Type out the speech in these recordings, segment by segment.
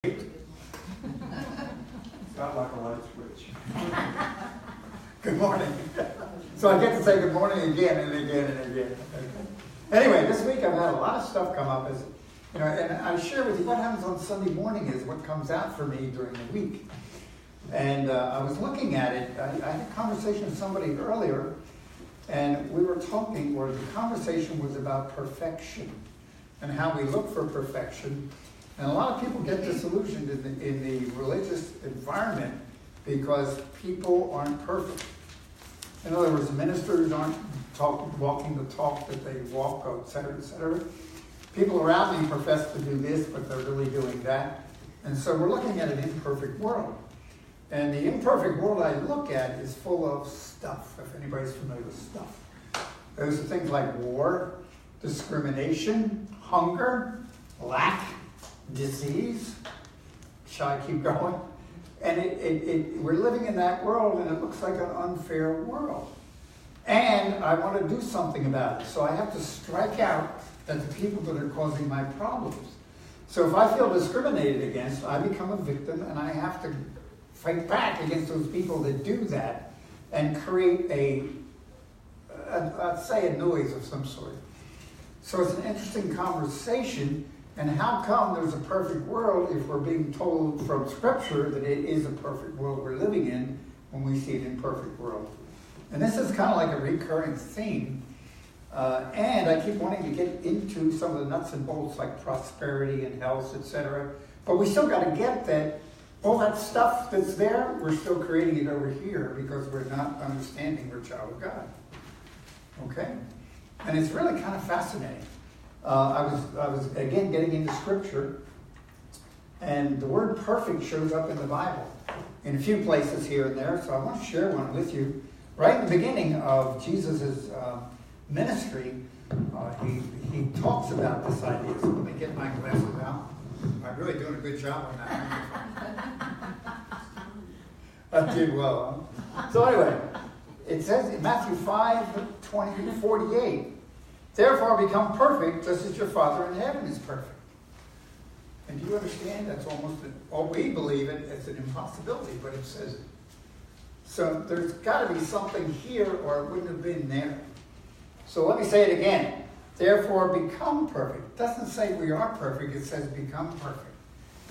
It's not like a light switch. Good morning. So I get to say good morning again and again and again. Anyway, this week I've had a lot of stuff come up, as you know, and I share with you what happens on Sunday morning is what comes out for me during the week. And I was looking at it. I had a conversation with somebody earlier, and we were talking, or the conversation was about perfection and how we look for perfection. And a lot of people get disillusioned in the religious environment because people aren't perfect. In other words, ministers aren't walking the talk that they walk, et cetera, et cetera. People around me profess to do this, but they're really doing that. And so we're looking at an imperfect world. And the imperfect world I look at is full of stuff, if anybody's familiar with stuff. Those are things like war, discrimination, hunger, lack, disease. Shall I keep going? And we're living in that world, and it looks like an unfair world. And I want to do something about it. So I have to strike out at the people that are causing my problems. So if I feel discriminated against, I become a victim, and I have to fight back against those people that do that and create I'd say a noise of some sort. So it's an interesting conversation. And how come there's a perfect world if we're being told from Scripture that it is a perfect world we're living in when we see an imperfect world? And this is kind of like a recurring theme. And I keep wanting to get into some of the nuts and bolts like prosperity and health, etc. But we still got to get that all that stuff that's there, we're still creating it over here because we're not understanding we're a child of God. Okay? And it's really kind of fascinating. I was again getting into Scripture, and the word perfect shows up in the Bible in a few places here and there, so I want to share one with you. Right in the beginning of Jesus' ministry, he talks about this idea. So let me get my glasses out. I'm really doing a good job on that. I did well. Huh? So anyway, it says in Matthew 5:20-48, therefore become perfect just as your Father in heaven is perfect. And do you understand? That's we believe it as an impossibility, but it says it. So there's got to be something here or it wouldn't have been there. So let me say it again. Therefore become perfect. It doesn't say we are perfect. It says become perfect.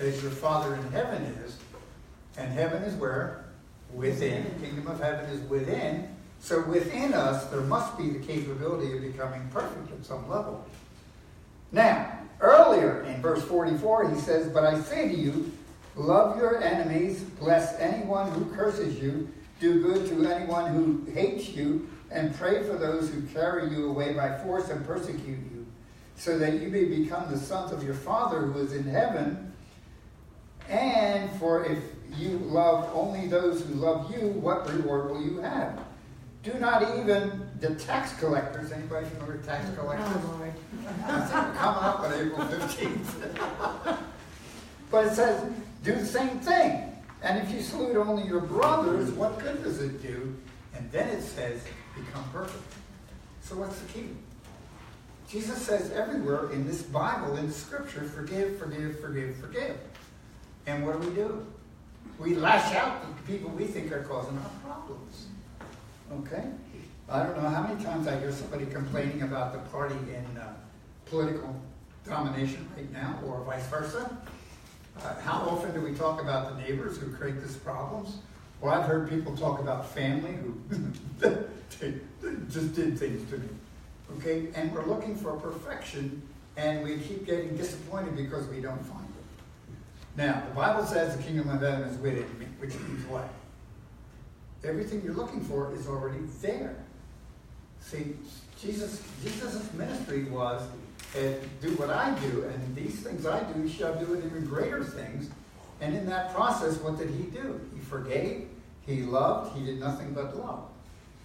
As your Father in heaven is. And heaven is where? Within. The kingdom of heaven is within. So within us, there must be the capability of becoming perfect at some level. Now, earlier in verse 44, he says, but I say to you, love your enemies, bless anyone who curses you, do good to anyone who hates you, and pray for those who carry you away by force and persecute you, so that you may become the sons of your Father who is in heaven. And for if you love only those who love you, what reward will you have? Do not even the tax collectors, anybody familiar with tax collectors? Oh, Lord. I think we're coming up on April 15th. But it says, do the same thing. And if you salute only your brothers, what good does it do? And then it says, become perfect. So what's the key? Jesus says everywhere in this Bible, in Scripture, forgive, forgive, forgive, forgive. And what do? We lash out at the people we think are causing our problems. Okay? I don't know how many times I hear somebody complaining about the party in political domination right now, or vice versa. How often do we talk about the neighbors who create these problems? Well, I've heard people talk about family who they just did things to me. Okay? And we're looking for perfection, and we keep getting disappointed because we don't find it. Now, the Bible says the kingdom of heaven is within me, which means what? Everything you're looking for is already there. See, Jesus' ministry was, do what I do, and these things I do, you shall do it even greater things. And in that process, what did he do? He forgave, he loved, he did nothing but love.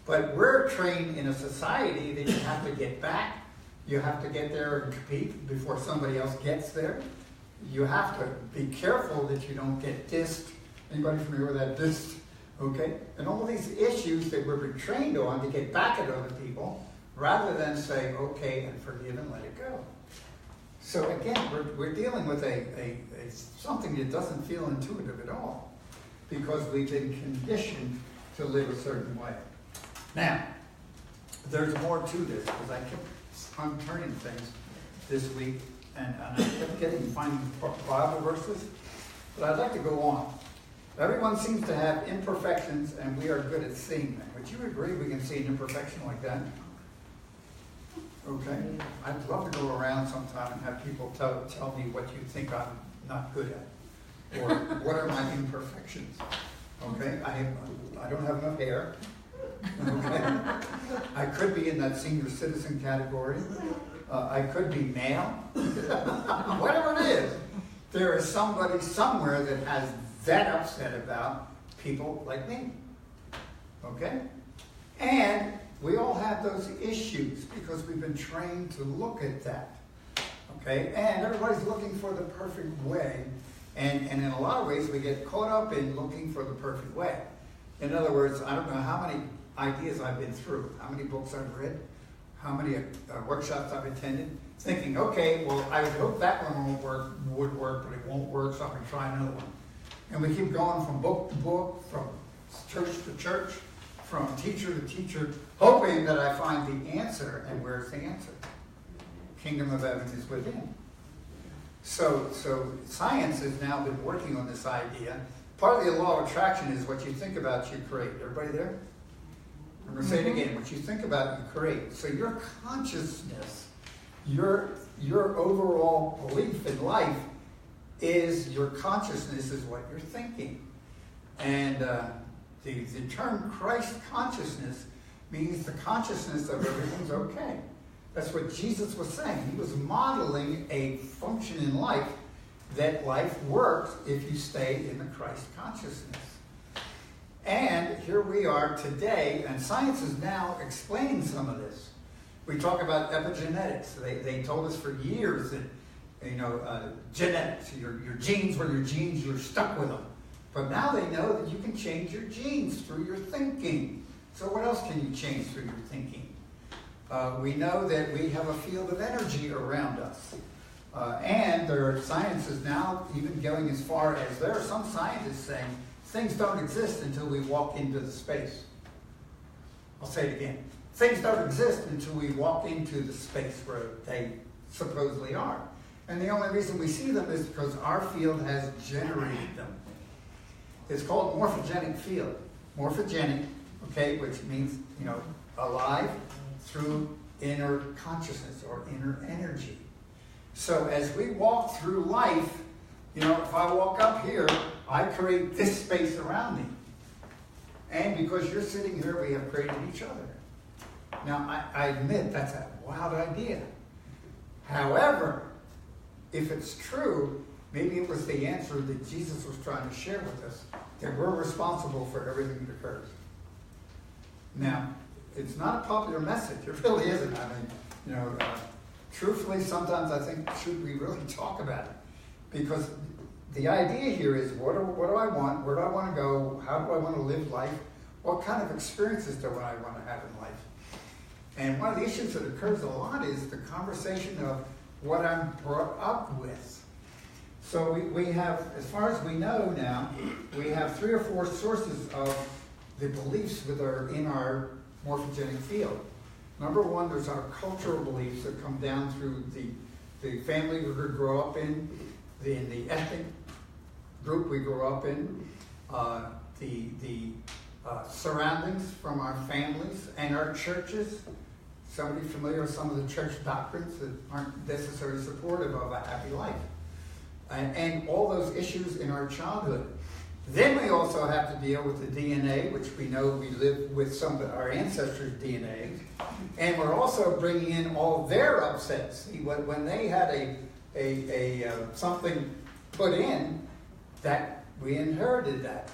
But we're trained in a society that you have to get back, you have to get there and compete before somebody else gets there. You have to be careful that you don't get dissed. Anybody familiar with that dissed? Okay? And all these issues that we're being trained on to get back at other people, rather than say, okay, and forgive and let it go. So again, we're dealing with a something that doesn't feel intuitive at all, because we've been conditioned to live a certain way. Now, there's more to this, because I kept unturning things this week, and I kept finding Bible verses, but I'd like to go on. Everyone seems to have imperfections, and we are good at seeing them. Would you agree we can see an imperfection like that? Okay. I'd love to go around sometime and have people tell me what you think I'm not good at, or what are my imperfections. Okay. I don't have enough hair. Okay. I could be in that senior citizen category. I could be male. Whatever it is, there is somebody somewhere that has that upset about people like me. Okay? And we all have those issues because we've been trained to look at that. Okay? And everybody's looking for the perfect way. And in a lot of ways, we get caught up in looking for the perfect way. In other words, I don't know how many ideas I've been through, how many books I've read, how many workshops I've attended, thinking, okay, well, I would hope that one would work, but it won't work, so I'm going to try another one. And we keep going from book to book, from church to church, from teacher to teacher, hoping that I find the answer. And where's the answer? Kingdom of heaven is within. So science has now been working on this idea. Part of the law of attraction is what you think about, you create. Everybody there? I'm going to say it again. What you think about, you create. So your consciousness, your overall belief in life is your consciousness is what you're thinking. And the term Christ consciousness means the consciousness of everything's okay. That's what Jesus was saying. He was modeling a function in life, that life works if you stay in the Christ consciousness. And here we are today, and science is now explaining some of this. We talk about epigenetics. They told us for years that, genetics, your genes were your genes, you're stuck with them. But now they know that you can change your genes through your thinking. So what else can you change through your thinking? We know that we have a field of energy around us. And science is now even going as far as there are some scientists saying things don't exist until we walk into the space. I'll say it again. Things don't exist until we walk into the space where they supposedly are. And the only reason we see them is because our field has generated them. It's called morphogenic field. Morphogenic, okay, which means, alive through inner consciousness or inner energy. So as we walk through life, if I walk up here, I create this space around me. And because you're sitting here, we have created each other. Now, I admit that's a wild idea. However, if it's true, maybe it was the answer that Jesus was trying to share with us, that we're responsible for everything that occurs. Now, it's not a popular message. It really isn't. I mean, truthfully, sometimes I think, should we really talk about it? Because the idea here is, what do I want? Where do I want to go? How do I want to live life? What kind of experiences do I want to have in life? And one of the issues that occurs a lot is the conversation of what I'm brought up with. So we have, as far as we know now, we have 3 or 4 sources of the beliefs that are in our morphogenic field. Number one, there's our cultural beliefs that come down through the family we grow up in the ethnic group we grew up in, the surroundings from our families and our churches. Somebody familiar with some of the church doctrines that aren't necessarily supportive of a happy life. And all those issues in our childhood. Then we also have to deal with the DNA, which we know we live with some of our ancestors' DNA. And we're also bringing in all their upsets. See, when they had something put in, that we inherited that.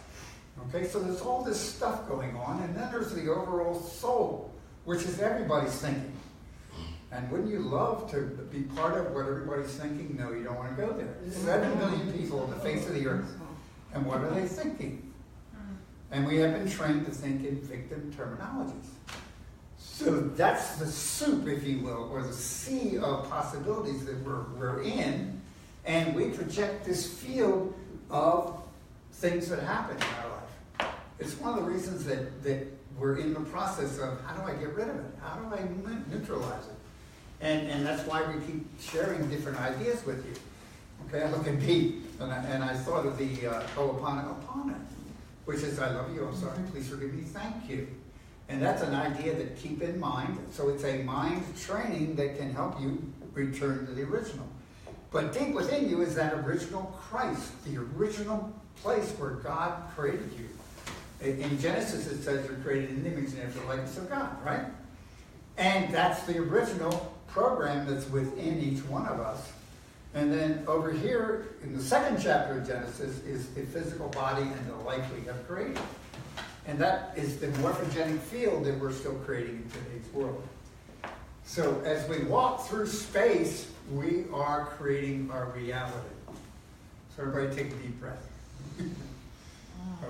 Okay, so there's all this stuff going on, and then there's the overall soul, which is everybody's thinking. And wouldn't you love to be part of what everybody's thinking? No, you don't want to go there. 7 billion people on the face of the earth. And what are they thinking? And we have been trained to think in victim terminologies. So that's the soup, if you will, or the sea of possibilities that we're in, and we project this field of things that happen in our life. It's one of the reasons that we're in the process of how do I get rid of it? How do I neutralize it? And that's why we keep sharing different ideas with you. Okay, I look at Pete, and I thought of the Ho'oponopono, which is I love you, I'm sorry, please forgive me, thank you. And that's an idea to keep in mind. So it's a mind training that can help you return to the original. But deep within you is that original Christ, the original place where God created you. In Genesis it says you're created in the image and after the likeness of God, right? And that's the original program that's within each one of us. And then over here in the second chapter of Genesis is the physical body and the life we have created. And that is the morphogenic field that we're still creating in today's world. So as we walk through space, we are creating our reality. So everybody take a deep breath.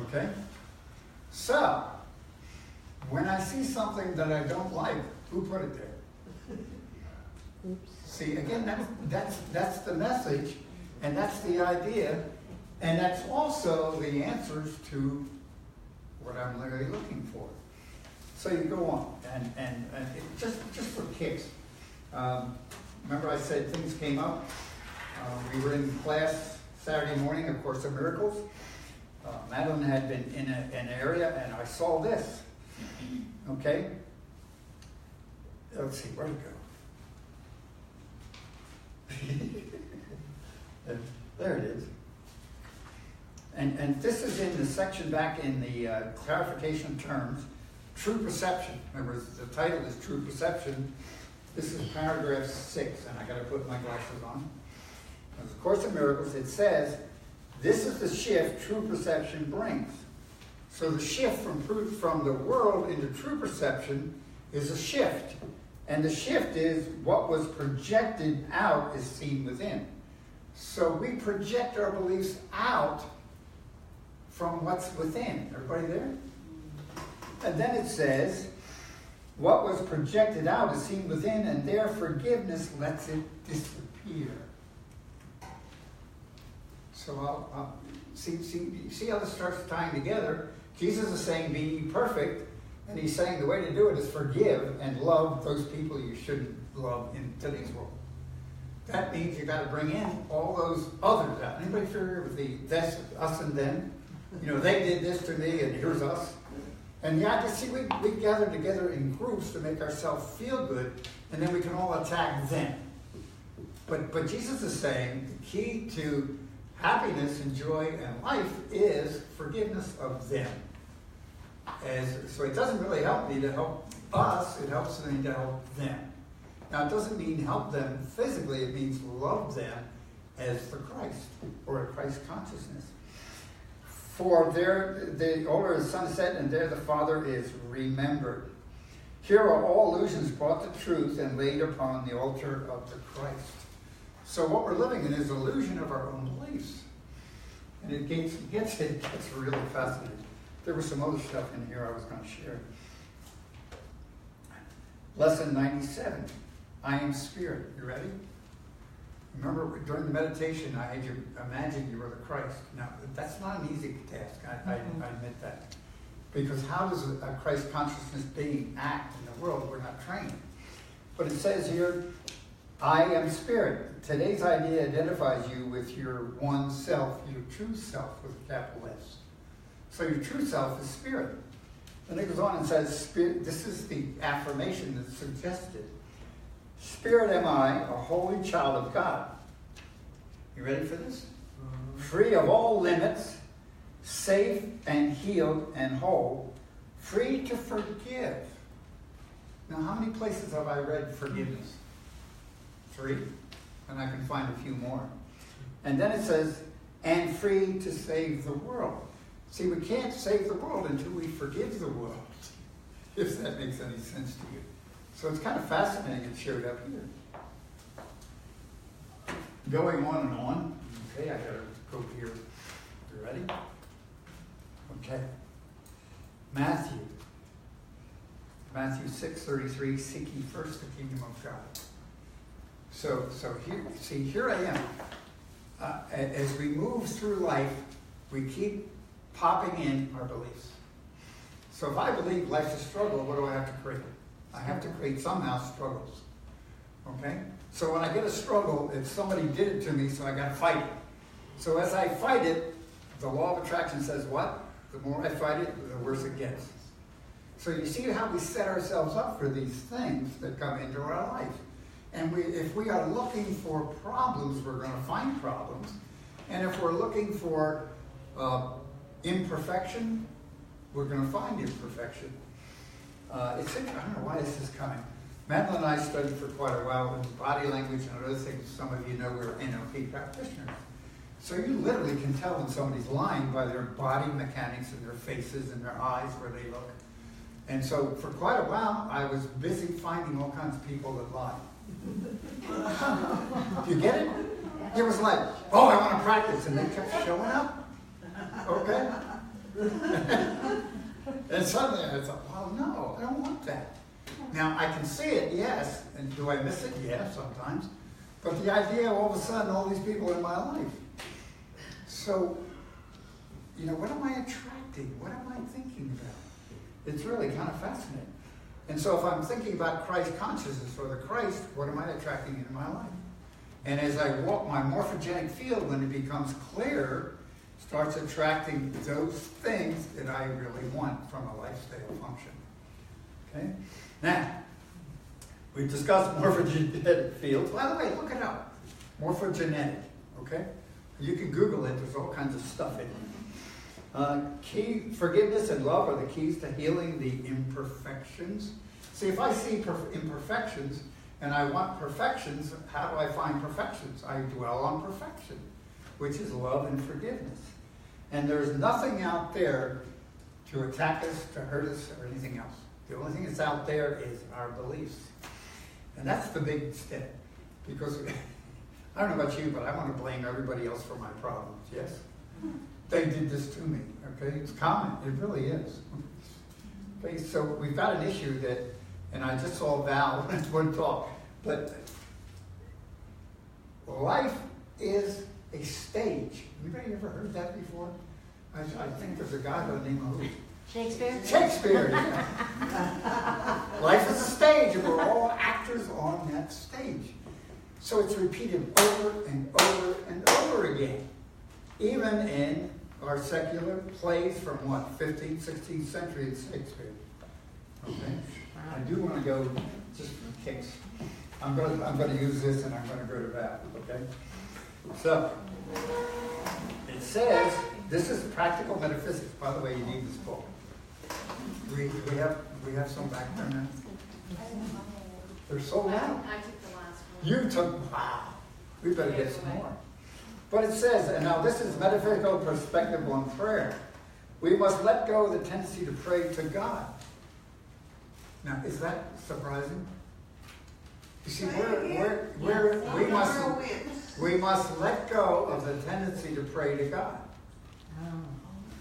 Okay? So, when I see something that I don't like, who put it there? Oops. See, again, that's the message, and that's the idea, and that's also the answers to what I'm really looking for. So you go on, and just for kicks. Remember I said things came up. We were in class Saturday morning, A Course of Miracles. Madeline had been in an area, and I saw this. Okay? Let's see, where'd it go? There it is. And this is in the section back in the clarification terms, true perception. Remember, the title is True Perception. This is paragraph 6, and I got to put my glasses on. In the Course of Miracles, it says, this is the shift true perception brings. So the shift from the world into true perception is a shift. And the shift is what was projected out is seen within. So we project our beliefs out from what's within. Everybody there? And then it says, what was projected out is seen within, and their forgiveness lets it disappear. So I'll see how this starts tying together. Jesus is saying, be ye perfect. And he's saying the way to do it is forgive and love those people you shouldn't love in today's world. That means you got to bring in all those others out. Anybody familiar with the this, us, and them? You know, they did this to me, and here's us. And yeah, just see, we gather together in groups to make ourselves feel good, and then we can all attack them. But Jesus is saying the key to happiness and joy and life is forgiveness of them. So it doesn't really help me to help us, it helps me to help them. Now it doesn't mean help them physically, it means love them as the Christ, or a Christ consciousness. For there the older is sunset, and there the Father is remembered. Here are all illusions brought to truth and laid upon the altar of the Christ. So what we're living in is illusion of our own beliefs. And it gets really fascinating. There was some other stuff in here I was going to share. Lesson 97. I am spirit. You ready? Remember, during the meditation, I had you imagine you were the Christ. Now, that's not an easy task. I admit that. Because how does a Christ consciousness being act in the world? We're not trained. But it says here, I am spirit. Today's idea identifies you with your one self, your true self with a capital S. So your true self is spirit. Then it goes on and says, spirit, this is the affirmation that's suggested. Spirit am I, a holy child of God. You ready for this? Free of all limits, safe and healed and whole, free to forgive. Now, how many places have I read forgiveness? 3, and I can find a few more. And then it says, and free to save the world. See, we can't save the world until we forgive the world, if that makes any sense to you. So it's kind of fascinating it showed up here. Going on and on. Okay, I gotta go here. You ready? Okay. Matthew Matthew 6:33, seek ye first the kingdom of God. So here I am. As we move through life, we keep popping in our beliefs. So if I believe life's a struggle, what do I have to create? I have to create somehow struggles. Okay? So when I get a struggle, if somebody did it to me, so I got to fight it. So as I fight it, the law of attraction says what? The more I fight it, the worse it gets. So you see how we set ourselves up for these things that come into our life. And if we are looking for problems, we're going to find problems. And if we're looking for imperfection, we're going to find imperfection. I don't know why this is coming. Madeline and I studied for quite a while in body language and other things. Some of you know we're NLP practitioners. So you literally can tell when somebody's lying by their body mechanics and their faces and their eyes where they look. And so for quite a while, I was busy finding all kinds of people that lie. Do you get it? It was like, oh, I want to practice, and they kept showing up. Okay? And suddenly I thought, well, no, I don't want that. Now, I can see it, yes. And do I miss it? Yeah, sometimes. But the idea, all of a sudden, all these people in my life. So, what am I attracting? What am I thinking about? It's really kind of fascinating. And so if I'm thinking about Christ consciousness or the Christ, what am I attracting into my life? And as I walk my morphogenic field, when it becomes clear, starts attracting those things that I really want from a lifestyle function. Okay? Now, we've discussed morphogenetic fields. By the way, look it up. Morphogenetic. Okay? You can Google it. There's all kinds of stuff in it. Forgiveness and love are the keys to healing the imperfections. See, if I see imperfections and I want perfections, how do I find perfections? I dwell on perfection, which is love and forgiveness. And there's nothing out there to attack us, to hurt us, or anything else. The only thing that's out there is our beliefs. And that's the big step. Because, I don't know about you, but I want to blame everybody else for my problems, yes? They did this to me, okay? It's common, it really is. Okay, so we've got an issue that, and I just saw Val in one talk, but life is a stage. Anybody ever heard that before? I think there's a guy by the name of who? Shakespeare? Shakespeare, yeah. Life is a stage, and we're all actors on that stage. So it's repeated over and over and over again. Even in our secular plays from what, 15th, 16th century, it's Shakespeare. Okay? I do want to go just for kicks. I'm going to use this and I'm going to go to that. Okay? So it says, this is practical metaphysics. By the way, you need this book. We have some back there now. They're sold out. I took the last one. You took, wow. We better get some more. But it says, and now this is metaphysical perspective on prayer. We must let go of the tendency to pray to God. Now, is that surprising? You see, we must let go of the tendency to pray to God.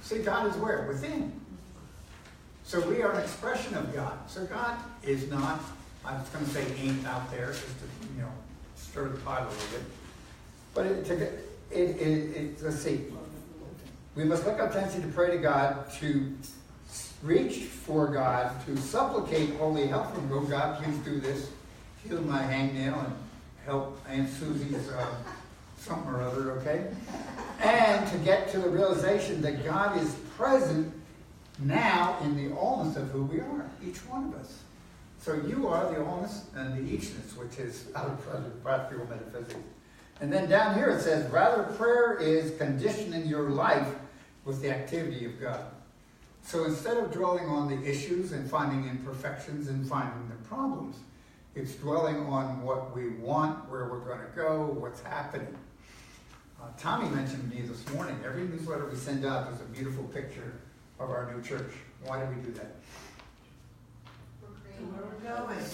See, God is where? Within. So we are an expression of God. So God is not, I was going to say ain't out there, just to, stir the pot a little bit. But let's see. We must let go of the tendency to pray to God, to reach for God, to supplicate holy help from God. God, please do this. Heal my hangnail and help Aunt Susie's something or other, okay? And to get to the realization that God is present now in the allness of who we are, each one of us. So you are the allness and the eachness, which is out of practical metaphysics. And then down here it says, rather prayer is conditioning your life with the activity of God. So instead of dwelling on the issues and finding imperfections and finding the problems, it's dwelling on what we want, where we're going to go, what's happening. Tommy mentioned to me this morning, every newsletter we send out, there's a beautiful picture of our new church. Why do we do that? Where we're going.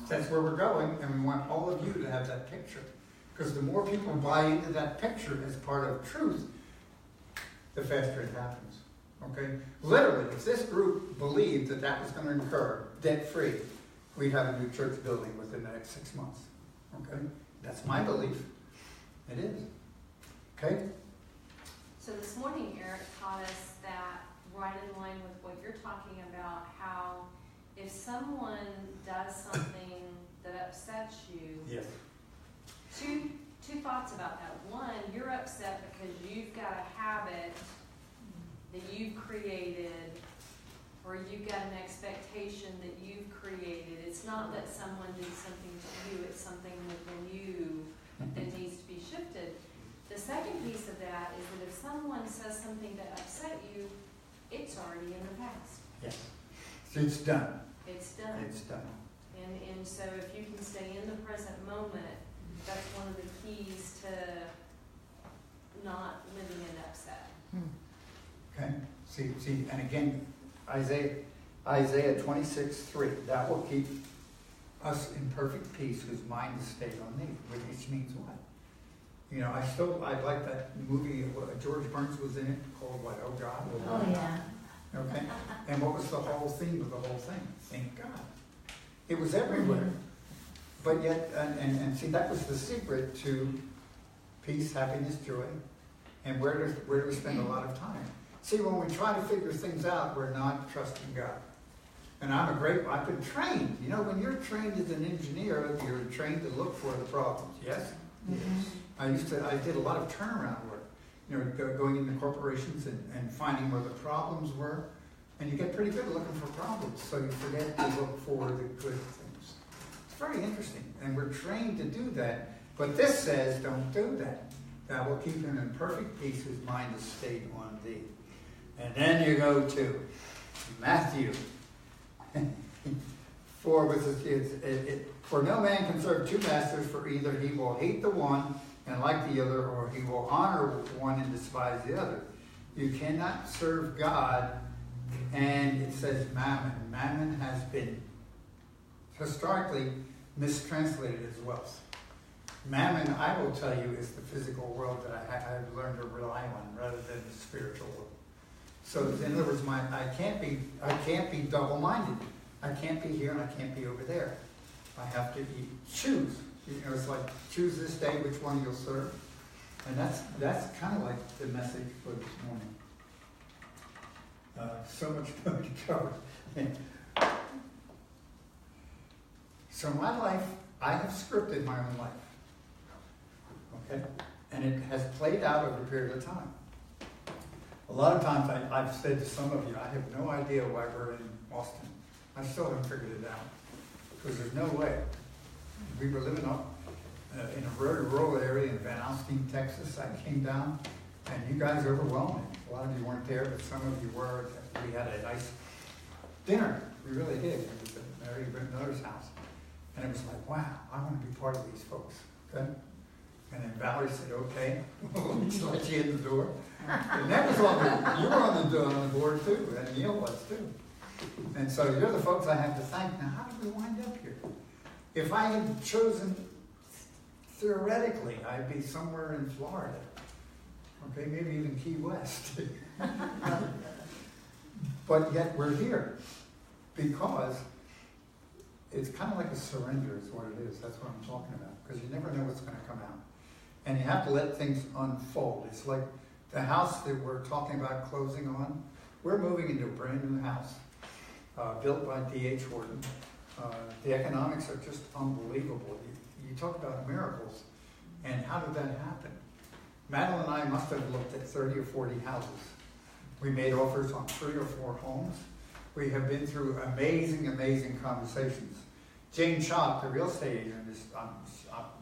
That's where we're going, and we want all of you to have that picture. Because the more people buy into that picture as part of truth, the faster it happens. Okay? Literally, if this group believed that that was going to occur, debt-free, we'd have a new church building within the next 6 months. Okay? That's my belief. It is. Okay? So this morning, Eric taught us that right in line with what you're talking about, how if someone does something that upsets you, Yes. two thoughts about that. One, you're upset because you've got a habit that you've created, or you've got an expectation that you've created. It's not that someone did something to you, it's something within you that needs to be shifted. The second piece of that is that if someone says something that upset you, it's already in the past. Yes. It's done. It's done. It's done. And so if you can stay in the present moment, that's one of the keys to not living in upset. Okay? See, and again, Isaiah 26:3, that will keep us in perfect peace whose mind is stayed on thee, which means what? You know, I like that movie, George Burns was in it, called what, Oh God? Oh, yeah. Okay? And what was the whole theme of the whole thing? Thank God. It was everywhere. But yet, and see, that was the secret to peace, happiness, joy. And where do we spend a lot of time? See, when we try to figure things out, we're not trusting God. And I've been trained. You know, when you're trained as an engineer, you're trained to look for the problems, yes? Mm-hmm. I did a lot of turnaround work, you know, going into corporations and finding where the problems were. And you get pretty good at looking for problems, so you forget to look for the good things. It's very interesting, and we're trained to do that. But this says, don't do that. Thou will keep him in perfect peace whose mind is stayed on thee. And then you go to Matthew. For no man can serve two masters, for either he will hate the one and like the other, or he will honor one and despise the other. You cannot serve God, and it says mammon. Mammon has been historically mistranslated as wealth. Mammon, I will tell you, is the physical world that I've learned to rely on rather than the spiritual world. So in other words, I can't be double-minded. I can't be here and I can't be over there. I have to choose. You know, it's like choose this day which one you'll serve, and that's kind of like the message for this morning. So much more to cover. So my life, I have scripted my own life. Okay? And it has played out over a period of time. A lot of times I've said to some of you, I have no idea why we're in Austin. I still haven't figured it out. Because there's no way. We were living up in a very rural area in Van Alstyne, Texas. I came down, and you guys overwhelmed me. A lot of you weren't there, but some of you were. We had a nice dinner. We really did. It was at Mary Miller's house. And it was like, wow, I want to be part of these folks. Okay? And then Valerie said, okay, we'll just let you in the door. And that was you were on the board too, and Neil was too. And so you're the folks I have to thank. Now, how did we wind up here? If I had chosen, theoretically, I'd be somewhere in Florida. Okay, maybe even Key West. But yet we're here because it's kind of like a surrender is what it is. That's what I'm talking about. Because you never know what's going to come out. And you have to let things unfold. It's like the house that we're talking about closing on. We're moving into a brand new house built by D.H. Horton. The economics are just unbelievable. You talk about miracles. And how did that happen? Madeline and I must have looked at 30 or 40 houses. We made offers on 3 or 4 homes. We have been through amazing, amazing conversations. Jane Chop, the real estate agent,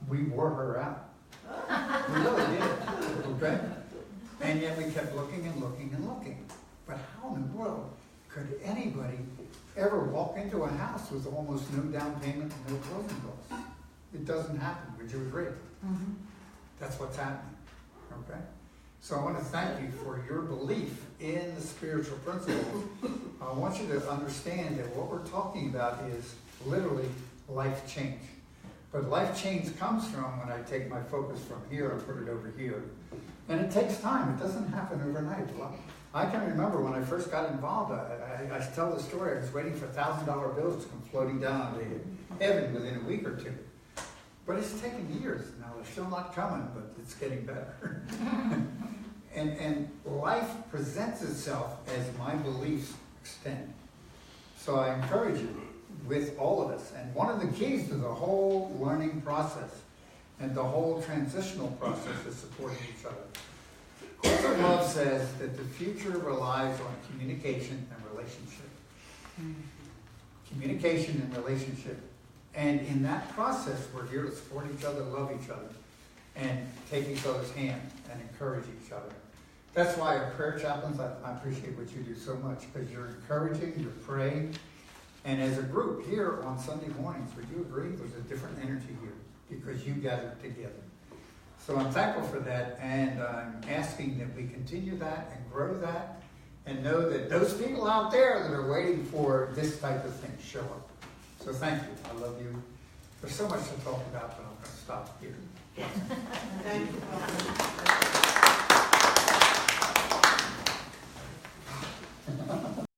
we wore her out. We really did, okay? And yet we kept looking and looking and looking. But how in the world could anybody ever walk into a house with almost no down payment and no closing costs? It doesn't happen. Would you agree? Mm-hmm. That's what's happening, okay? So I want to thank you for your belief in the spiritual principles. I want you to understand that what we're talking about is literally life change. But life change comes from when I take my focus from here and put it over here. And it takes time. It doesn't happen overnight. Well, I can remember when I first got involved, I tell the story, I was waiting for $1,000 bills to come floating down to heaven within a week or two. But it's taken years. Now, they're still not coming, but it's getting better. and life presents itself as my beliefs extend. So I encourage you with all of us. And one of the keys to the whole learning process and the whole transitional process is supporting each other. Course of Love says that the future relies on communication and relationship. Communication and relationship. And in that process, we're here to support each other, love each other, and take each other's hand and encourage each other. That's why our prayer chaplains, I appreciate what you do so much, because you're encouraging, you're praying. And as a group here on Sunday mornings, would you agree there's a different energy here because you gathered together? So I'm thankful for that, and I'm asking that we continue that and grow that, and know that those people out there that are waiting for this type of thing show up. So thank you. I love you. There's so much to talk about, but I'm going to stop here. Thank you.